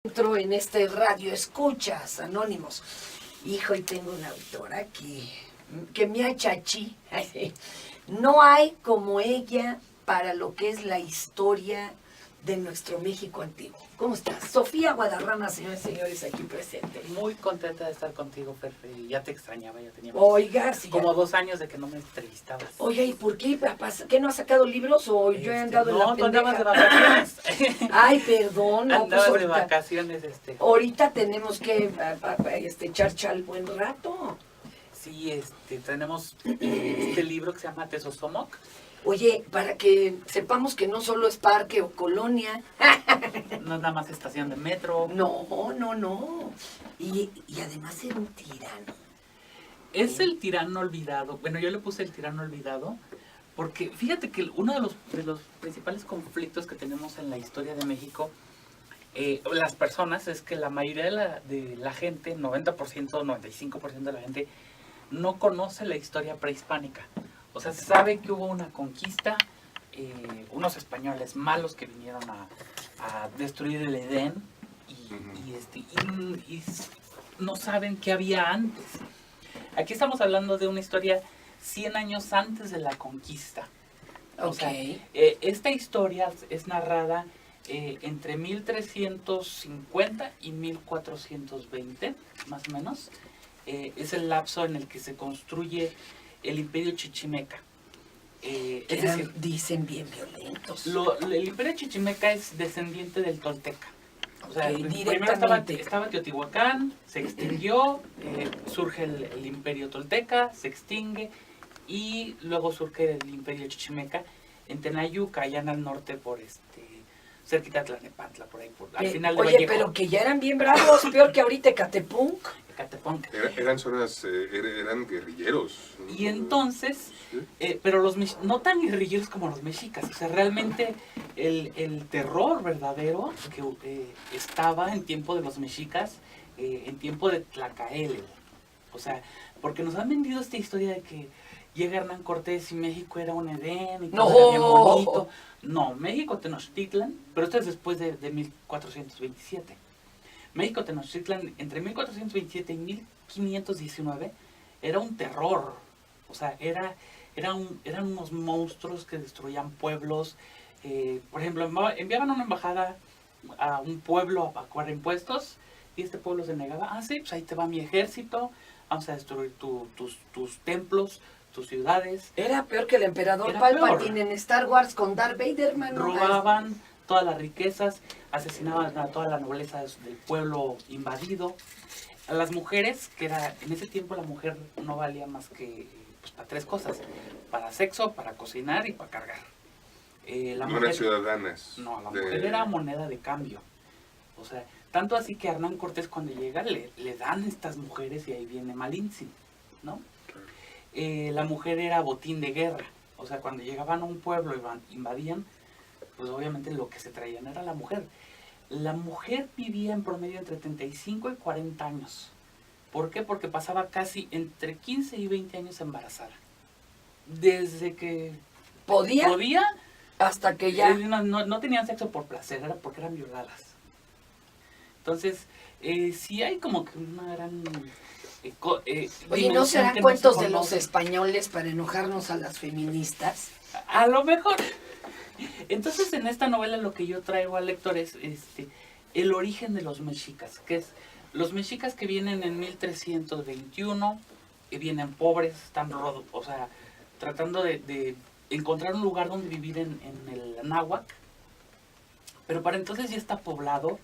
Entro en este radio escuchas anónimos. Hijo, y tengo una autora que me achachi. No hay como ella para lo que es la historia de nuestro México antiguo. ¿Cómo estás? Sofía Guadarrama, señores y señores, aquí presente. Muy contenta de estar contigo, Pepe. Ya te extrañaba, ya teníamos Oiga, sí, como 2 años de que no me entrevistabas. Oye, ¿y por qué, papá? ¿Qué no has sacado libros o yo he andado en la pendeja? No, tú andabas de vacaciones. Ay, perdón. No, andabas pues de vacaciones, Ahorita tenemos que echar chal buen rato. Sí, tenemos este libro que se llama Tezosomoc. Oye, para que sepamos que no solo es parque o colonia. No es nada más estación de metro. No. Y además era un tirano. Es el tirano olvidado. Bueno, yo le puse el tirano olvidado porque fíjate que uno de los principales conflictos que tenemos en la historia de México, las personas, es que la mayoría de la gente, 90%, 95% de la gente, no conoce la historia prehispánica. O sea, se sabe que hubo una conquista, unos españoles malos que vinieron a destruir el Edén y no saben qué había antes. Aquí estamos hablando de una historia 100 años antes de la conquista. O sea, esta historia es narrada entre 1350 y 1420, más o menos. Es el lapso en el que se construye el Imperio Chichimeca. Es decir, dicen bien violentos. El Imperio Chichimeca es descendiente del Tolteca. O sea, primero estaba Teotihuacán, se extinguió, surge el Imperio Tolteca, se extingue, y luego surge el Imperio Chichimeca en Tenayuca, allá en el norte, por cerquita de Tlalnepantla, por ahí. Al final de Vallejo. Pero que ya eran bien bravos, peor que ahorita Ecatepunk. Eran zonas, eran guerrilleros. Y entonces, pero no tan guerrilleros como los mexicas. O sea, realmente el terror verdadero que estaba en tiempo de los mexicas, en tiempo de Tlacaele. O sea, porque nos han vendido esta historia de que llega Hernán Cortés y México era un Edén y todo era bien bonito. No, México Tenochtitlan, pero esto es después de 1427. México Tenochtitlan entre 1427 y 1519 era un terror. O sea, eran unos monstruos que destruían pueblos. Por ejemplo, enviaban una embajada a un pueblo a cobrar impuestos y este pueblo se negaba. Ah, sí, pues ahí te va mi ejército, vamos a destruir tus templos, tus ciudades. Era peor que el emperador Palpatine en Star Wars con Darth Vader, mano. Robaban todas las riquezas, asesinaban a toda la nobleza del pueblo invadido. A las mujeres, que era en ese tiempo la mujer no valía más que para 3 cosas: para sexo, para cocinar y para cargar. No eran ciudadanas. No, la mujer era moneda de cambio. O sea, tanto así que Hernán Cortés cuando llega le dan estas mujeres y ahí viene Malintzin, ¿no? La mujer era botín de guerra. O sea, cuando llegaban a un pueblo y invadían, pues obviamente lo que se traían era la mujer. La mujer vivía en promedio entre 35 y 40 años. ¿Por qué? Porque pasaba casi entre 15 y 20 años embarazada. Desde que podía hasta que ya... No tenían sexo por placer, era porque eran violadas. Entonces, sí hay como que una gran... Oye, ¿no serán cuentos de los españoles para enojarnos a las feministas? A lo mejor. Entonces, en esta novela lo que yo traigo al lector es el origen de los mexicas, que es los mexicas que vienen en 1321, que vienen pobres, están o sea, tratando de encontrar un lugar donde vivir en el Anáhuac, pero para entonces ya está poblado,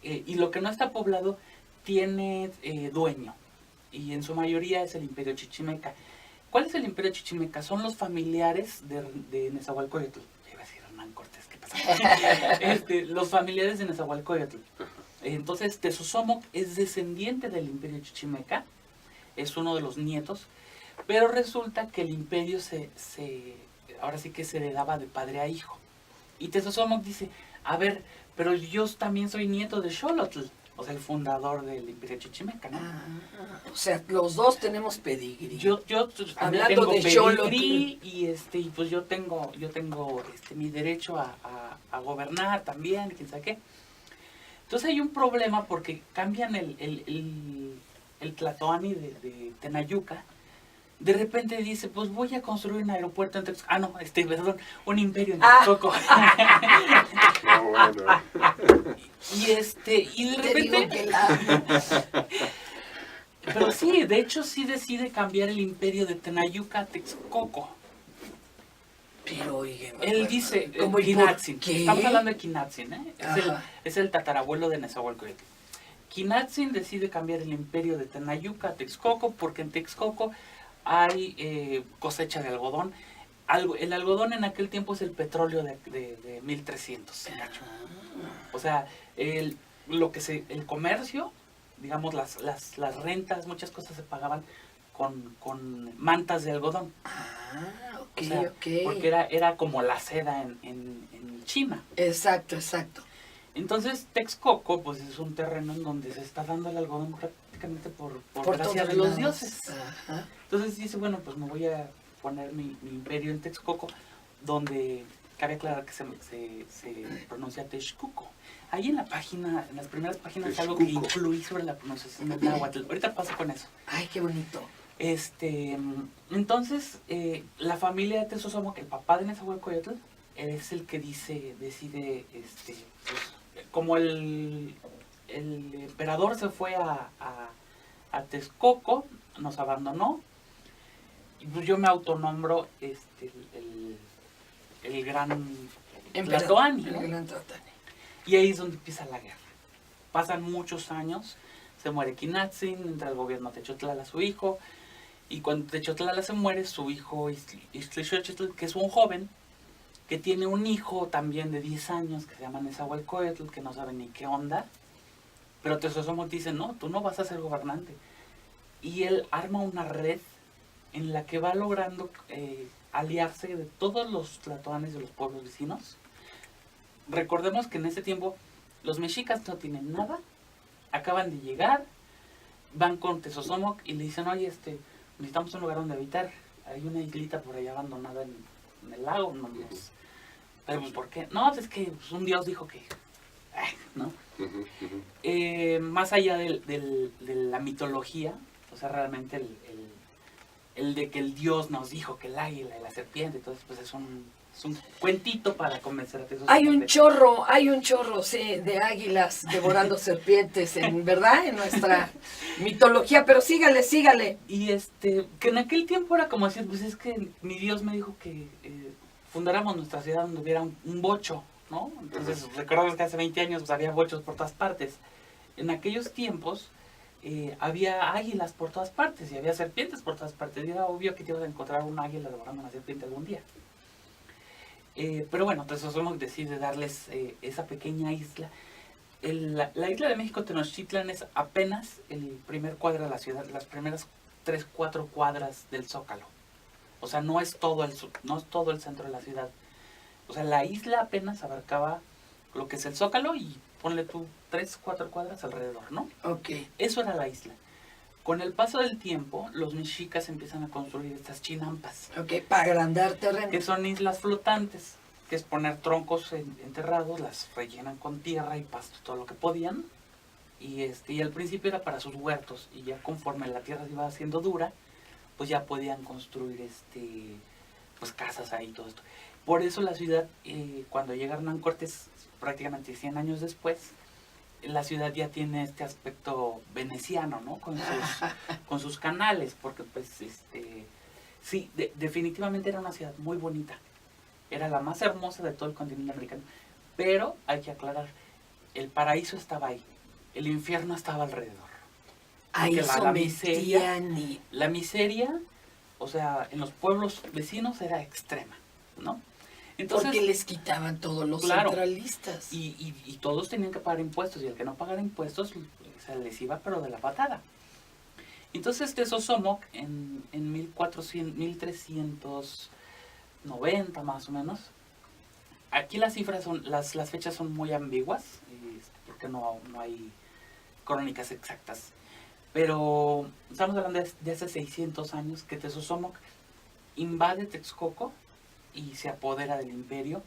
y lo que no está poblado tiene dueño, y en su mayoría es el Imperio Chichimeca. ¿Cuál es el Imperio Chichimeca? Son los familiares de Nezahualcóyotl. Iba a decir Hernán Cortés, ¿qué pasa? Los familiares de Nezahualcóyotl. Entonces, Tezosomoc es descendiente del Imperio Chichimeca, es uno de los nietos, pero resulta que el imperio ahora sí que se heredaba de padre a hijo. Y Tezosomoc dice, a ver, pero yo también soy nieto de Xolotl, o sea, el fundador del Imperio Chichimeca, ¿no? O sea, los dos tenemos pedigrí. Yo hablando tengo de Xolotl y pues yo tengo mi derecho a gobernar también, quién sabe qué. Entonces hay un problema porque cambian el Tlatoani de Tenayuca. De repente dice, pues voy a construir un aeropuerto en Texcoco. Ah, no, perdón, un imperio en Texcoco. Bueno. Y de repente... Pero sí, de hecho sí decide cambiar el imperio de Tenayuca a Texcoco. Pero, oye, Él dice, ¿cómo Quinatzin. ¿qué? Estamos hablando de Quinatzin, ¿eh? Ajá. Es el tatarabuelo de Nezahualcóyotl. Quinatzin decide cambiar el imperio de Tenayuca a Texcoco porque en Texcoco hay cosecha de algodón. El algodón en aquel tiempo es el petróleo de 1300. O sea, el comercio, digamos, las rentas, muchas cosas se pagaban con mantas de algodón. Ah, ok, O sea, ok. porque era como la seda en China. Exacto, exacto. Entonces, Texcoco, pues es un terreno en donde se está dando el algodón prácticamente por gracia todos de los lados. dioses. Ajá. Entonces dice, bueno, pues me voy a poner mi imperio en Texcoco, donde cabe aclarar que se pronuncia Texcoco. Ahí en la página, en las primeras páginas, es algo que influí sobre la pronunciación del náhuatl. Ahorita paso con eso. Ay, qué bonito. Entonces, la familia de Tezosomoc, el papá de Nezahualcóyotl, es el que decide, pues, como el emperador se fue a Texcoco, nos abandonó, y pues yo me autonombro el gran Tlatoani, ¿no? El gran Tlatoani. Y ahí es donde empieza la guerra. Pasan muchos años, se muere Quinatzin, entra al gobierno Techotlala, su hijo, y cuando Techotlala se muere, su hijo Ixtlilxochitl, que es un joven, que tiene un hijo también de 10 años, que se llama Nezahualcóyotl, que no sabe ni qué onda, pero Tezosomoc dice, no, tú no vas a ser gobernante. Y él arma una red en la que va logrando aliarse de todos los tlatoanes de los pueblos vecinos. Recordemos que en ese tiempo los mexicas no tienen nada, acaban de llegar, van con Tezosomoc y le dicen, oye, necesitamos un lugar donde habitar. Hay una islita por ahí abandonada en el lago, ¿no? Pero pues, ¿por qué? No, es que pues, un dios dijo que... ¿no? Más allá de la mitología, o sea, realmente el de que el dios nos dijo que el águila y la serpiente, entonces pues es un cuentito para convencer a Tezosomoc. Hay un chorro, sí, de águilas devorando serpientes, ¿verdad? En nuestra mitología, pero sígale. Y que en aquel tiempo era como decir, pues es que mi Dios me dijo que fundáramos nuestra ciudad donde hubiera un bocho, ¿no? Entonces, recordamos que hace 20 años pues, había bochos por todas partes. En aquellos tiempos había águilas por todas partes y había serpientes por todas partes. Y era obvio que te ibas a encontrar un águila devorando una serpiente algún día. Pero bueno, Tezosomoc decide darles esa pequeña isla. La isla de México Tenochtitlan es apenas el primer cuadro de la ciudad, las primeras 3-4 cuadras del Zócalo. O sea, no es todo el centro de la ciudad. O sea, la isla apenas abarcaba lo que es el Zócalo y ponle tú 3-4 cuadras alrededor, ¿no? Ok. Eso era la isla. Con el paso del tiempo, los mexicas empiezan a construir estas chinampas. Ok, para agrandar terreno. Que son islas flotantes, que es poner troncos enterrados, las rellenan con tierra y pasto, todo lo que podían. Y al principio era para sus huertos, y ya conforme la tierra se iba haciendo dura, pues ya podían construir pues casas ahí, todo esto. Por eso la ciudad, cuando llega Hernán Cortés, prácticamente 100 años después, la ciudad ya tiene este aspecto veneciano, ¿no? Con sus canales, porque pues sí, definitivamente era una ciudad muy bonita. Era la más hermosa de todo el continente americano. Pero hay que aclarar, el paraíso estaba ahí, el infierno estaba alrededor. Ahí la miseria, o sea, en los pueblos vecinos era extrema, ¿no? Entonces, porque les quitaban todos los centralistas. Y todos tenían que pagar impuestos, y el que no pagara impuestos se les iba pero de la patada. Entonces Tezosomoc en 1390 más o menos, aquí las cifras son, las fechas son muy ambiguas, porque no hay crónicas exactas, pero estamos hablando de hace 600 años que Tezosomoc invade Texcoco y se apodera del imperio,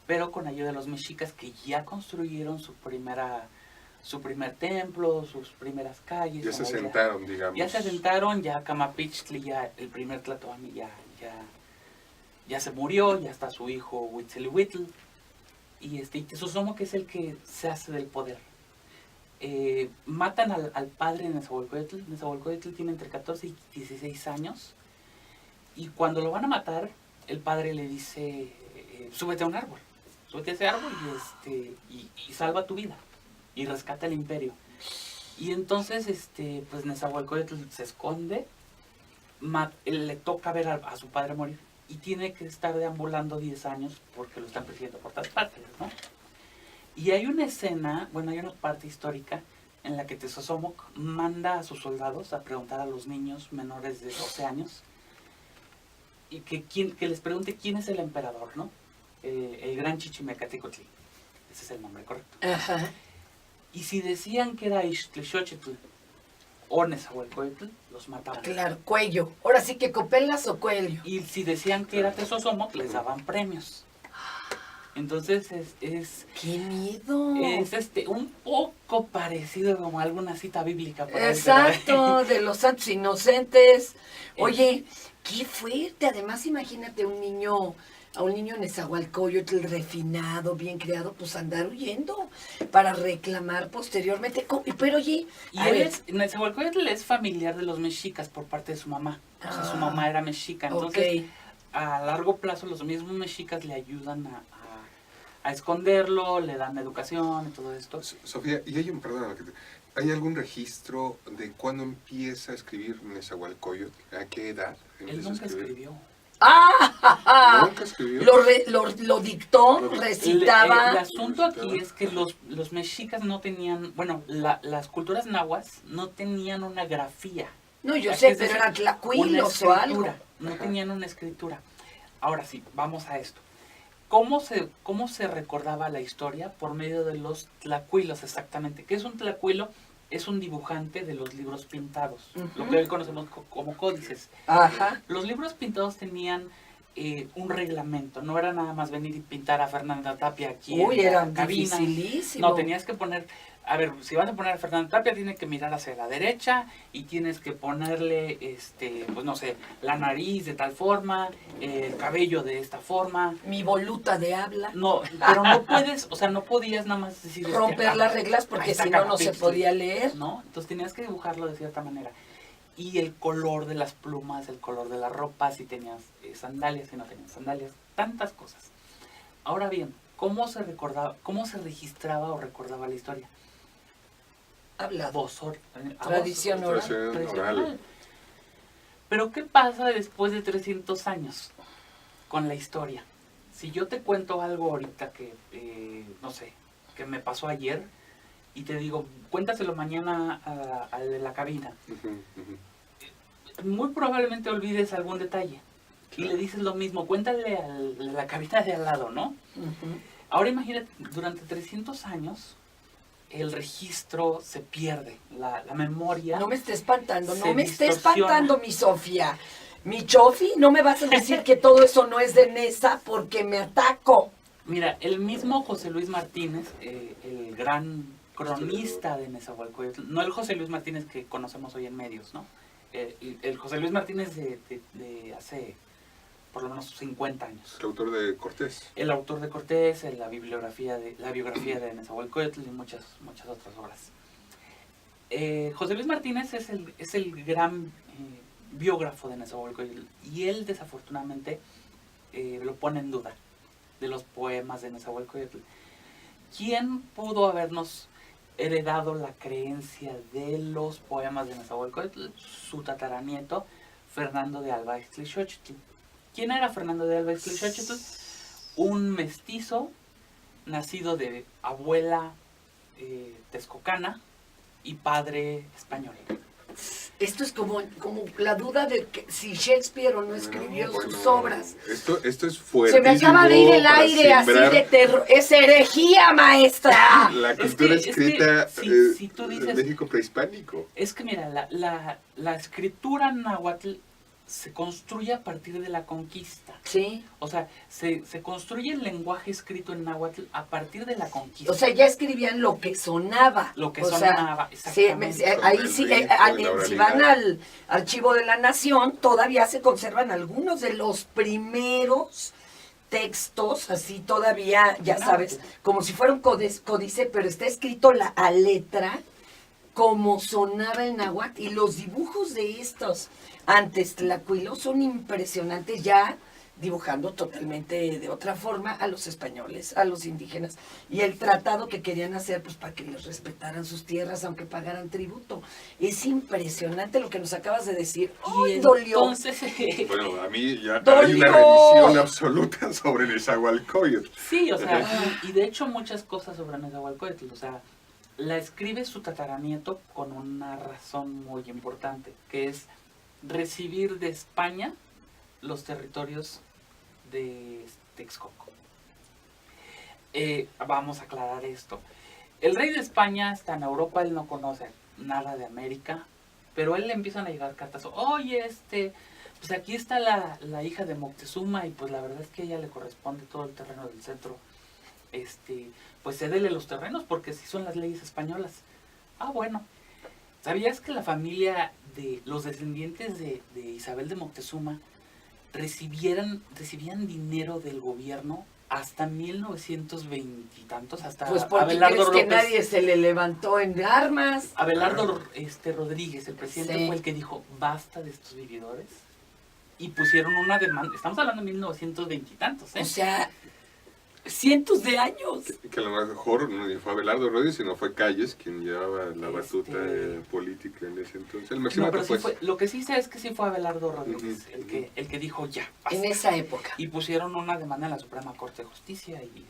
pero con ayuda de los mexicas que ya construyeron su primera su primer templo, sus primeras calles. Ya se asentaron, digamos. Ya se asentaron, ya Camapichtli, ya el primer Tlatoani ya se murió, ya está su hijo Huitzilopochtli. Y Tezosomoc es el que se hace del poder. Matan al padre de Nezahualcóyotl. Nezahualcóyotl tiene entre 14 y 16 años. Y cuando lo van a matar, el padre le dice, súbete a un árbol. Súbete a ese árbol y salva tu vida. Y rescata el imperio. Y entonces, pues Nezahualcóyotl se esconde. Le toca ver a su padre morir. Y tiene que estar deambulando 10 años porque lo están persiguiendo por todas partes, ¿no? Y hay una escena, hay una parte histórica en la que Tezosomoc manda a sus soldados a preguntar a los niños menores de 12 años y que les pregunte quién es el emperador, ¿no? El gran Chichimecaticotli. Ese es el nombre correcto. Ajá. Y si decían que era Ixtlilxóchitl o Nezahualcóyotl, los mataban. Claro, cuello. Ahora sí que copelas o cuello. Y si decían que era Tezosomoc, les daban premios. Entonces es ¡qué miedo! Es un poco parecido como a alguna cita bíblica. Por ahí, exacto, de los santos inocentes. Oye, qué fuerte. Además, imagínate a un niño Nezahualcóyotl refinado, bien criado, pues andar huyendo para reclamar posteriormente. Pero oye, Nezahualcóyotl es familiar de los mexicas por parte de su mamá. O sea, su mamá era mexica. Entonces, a largo plazo, los mismos mexicas le ayudan a esconderlo, le dan educación y todo esto. Sofía, y ¿hay algún registro de cuándo empieza a escribir Nezahualcóyotl? ¿A qué edad? Él nunca escribió. ¡Ah! ¿Nunca escribió? Lo dictó, recitaba. El asunto aquí es que los mexicas no tenían, las culturas nahuas no tenían una grafía. No, yo sé, pero eran tlacuilos o algo. No tenían una escritura. Ahora sí, vamos a esto. ¿Cómo se recordaba la historia? Por medio de los tlacuilos, exactamente. ¿Qué es un tlacuilo? Es un dibujante de los libros pintados, lo que hoy conocemos como códices. Ajá. Los libros pintados tenían un reglamento, no era nada más venir y pintar a Fernanda Tapia aquí en la cabina. Dificilísimo. No, tenías que poner, si vas a poner a Fernanda Tapia, tienes que mirar hacia la derecha y tienes que ponerle, pues no sé, la nariz de tal forma, el cabello de esta forma. Mi voluta de habla. No, pero no puedes, no podías nada más decir... romper las reglas porque si no se podía leer. ¿No? Entonces tenías que dibujarlo de cierta manera. Y el color de las plumas, el color de la ropa, si tenías sandalias, si no tenías sandalias, tantas cosas. Ahora bien, ¿cómo se registraba o recordaba la historia? Hablado. Tradición oral. Pero ¿qué pasa después de 300 años con la historia? Si yo te cuento algo ahorita que, no sé, que me pasó ayer, y te digo, cuéntaselo mañana al de la cabina. Muy probablemente olvides algún detalle. Y le dices lo mismo, cuéntale a la cabina de al lado, ¿no? Ahora imagínate, durante 300 años, el registro se pierde, la memoria. No me esté espantando, mi Sofía. Mi Chofi, no me vas a decir que todo eso no es de Neza porque me ataco. Mira, el mismo José Luis Martínez, el gran cronista de Nezahualcóyotl, no el José Luis Martínez que conocemos hoy en medios, ¿no? El José Luis Martínez de hace por lo menos 50 años. El autor de Cortés. El autor de Cortés, la biografía de Nezahualcóyotl y muchas otras obras. José Luis Martínez es el gran biógrafo de Nezahualcóyotl y él desafortunadamente lo pone en duda de los poemas de Nezahualcóyotl. ¿Quién pudo habernos heredado la creencia de los poemas de Nezahualcóyotl? Su tataranieto, Fernando de Alba Ixtlilxóchitl. ¿Quién era Fernando de Alba Ixtlilxóchitl? Un mestizo nacido de abuela texcocana y padre español. Esto es como la duda de que si Shakespeare o no escribió sus obras. Esto es fuertísimo. Se me acaba de ir el aire así de terror. ¡Es herejía, maestra! La cultura escrita si tú dices, México prehispánico. Es que mira, la escritura náhuatl se construye a partir de la conquista. Sí. O sea, se construye el lenguaje escrito en náhuatl a partir de la conquista. O sea, ya escribían lo que sonaba. Lo que o sonaba, sea, sí, exactamente. ahí sí, si van al Archivo de la Nación, todavía se conservan algunos de los primeros textos, así todavía, ya sabes, como si fuera un códice, pero está escrito a letra, como sonaba el náhuatl, y los dibujos de estos antes tlacuilos son impresionantes, ya dibujando totalmente de otra forma a los españoles, a los indígenas, y el tratado que querían hacer pues para que les respetaran sus tierras aunque pagaran tributo. Es impresionante lo que nos acabas de decir. ¡Ay, dolió! Entonces, Bueno, a mí ya ¡Dolió! hay una revisión absoluta sobre Nezahualcóyotl. sí, o sea, y de hecho muchas cosas sobre Nezahualcóyotl, o sea, la escribe su tataranieto con una razón muy importante, que es recibir de España los territorios de Texcoco. Vamos a aclarar esto. El rey de España está en Europa, él no conoce nada de América, pero a él le empiezan a llegar cartas. Oye, pues aquí está la hija de Moctezuma y pues la verdad es que a ella le corresponde todo el terreno del centro. Pues cédele los terrenos porque si son las leyes españolas. Ah, bueno. ¿Sabías que la familia de los descendientes de Isabel de Moctezuma recibían dinero del gobierno hasta 1920 y tantos? Hasta Pues porque Abelardo crees que López, nadie se le levantó en armas. Abelardo Rodríguez, el presidente, Sí. fue el que dijo basta de estos vividores y pusieron una demanda. Estamos hablando de 1920 y tantos, ¿eh? O sea, cientos de años. Que a lo mejor no fue Abelardo Rodríguez, sino fue Calles quien llevaba la batuta política en ese entonces. El No, máximo pero sí pues, lo que sí sé es que sí fue Abelardo Rodríguez Ujú, el que dijo ya, basta. En esa época. Y pusieron una demanda en la Suprema Corte de Justicia y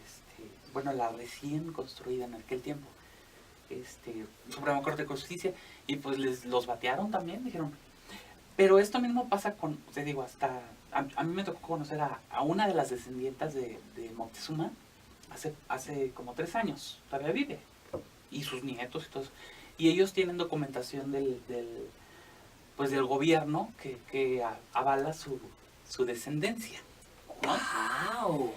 bueno, la recién construida en aquel tiempo, Suprema Corte de Justicia, y pues los batearon también, dijeron. Pero esto mismo pasa con, te digo, hasta a mí me tocó conocer a una de las descendientas de Moctezuma hace como 3 años, todavía vive, y sus nietos y todo eso. Y ellos tienen documentación del gobierno que avala su descendencia, ¿no? ¡Wow!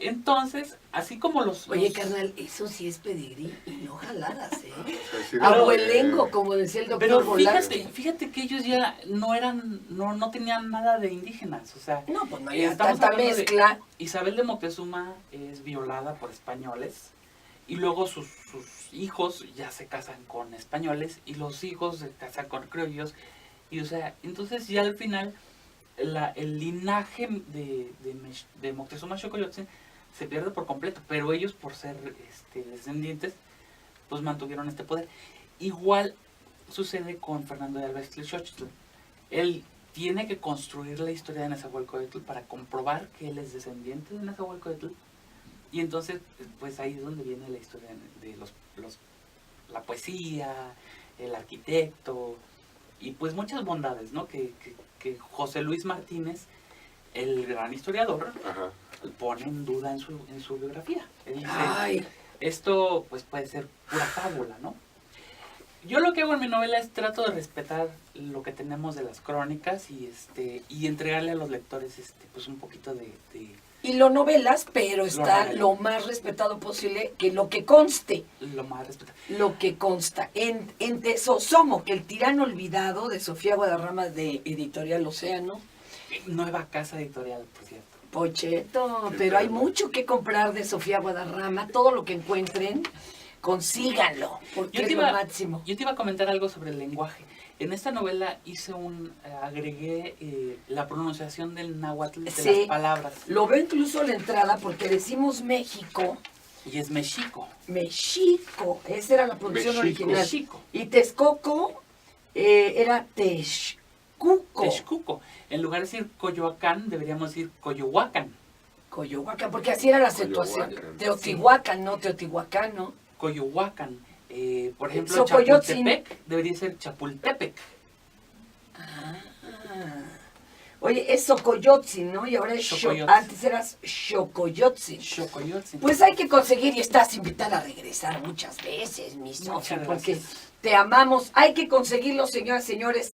Entonces, así como Oye, carnal, eso sí es pedigrí y no jaladas, ¿eh? sí, Abuelengo, como decía el doctor pero Volarsky. fíjate que ellos ya no tenían nada de indígenas, o sea, No, pues no hay estamos tanta hablando de mezcla. Isabel de Moctezuma es violada por españoles y luego sus hijos ya se casan con españoles y los hijos se casan con criollos y o sea, entonces ya al final el linaje de Moctezuma Xocoyotzin se pierde por completo, pero ellos por ser descendientes pues mantuvieron este poder. Igual sucede con Fernando de Alba Xtli-Xochitl. Él tiene que construir la historia de Nezahualcóyotl para comprobar que él es descendiente de Nezahualcóyotl. Y entonces, pues ahí es donde viene la historia de la poesía, el arquitecto, y pues muchas bondades, ¿no? Que José Luis Martínez, el gran historiador, Ajá. pone en duda en su biografía. Él dice, Ay, esto pues puede ser pura fábula, ¿no? Yo lo que hago en mi novela es trato de respetar lo que tenemos de las crónicas y entregarle a los lectores pues un poquito de y lo novelas, pero está novela. lo más respetado posible que lo que conste. lo más respetable. Lo que consta. En Tesosomo, que el tirano olvidado de Sofía Guadarrama de Editorial Océano. Nueva casa editorial, por cierto. Pocheto, pero hay mucho que comprar de Sofía Guadarrama. Todo lo que encuentren, consíganlo, porque es lo máximo. Yo te iba a comentar algo sobre el lenguaje. En esta novela agregué la pronunciación del náhuatl de Sí. las palabras. Lo veo incluso en la entrada porque decimos México, Y es mexico. Mexico, esa era la producción Mexico. original. Mexico. Y Texcoco era Texcuco. Texcuco. En lugar de decir Coyoacán, deberíamos decir Coyohuacán. Coyohuacán, porque así era la situación. Coyohuacán. Teotihuacán, no Teotihuacán, ¿no? Coyohuacán. Por ejemplo, Xocoyotzin. Chapultepec debería ser Chapultepec. Oye, es Xocoyotzin, ¿no? Y ahora es Xocoyotzin. antes eras Xocoyotzin. Xocoyotzin. Pues hay que conseguir y estás invitada a regresar muchas veces, mi Sofi, Muchas porque gracias. te amamos. Hay que conseguirlo, señoras y señores.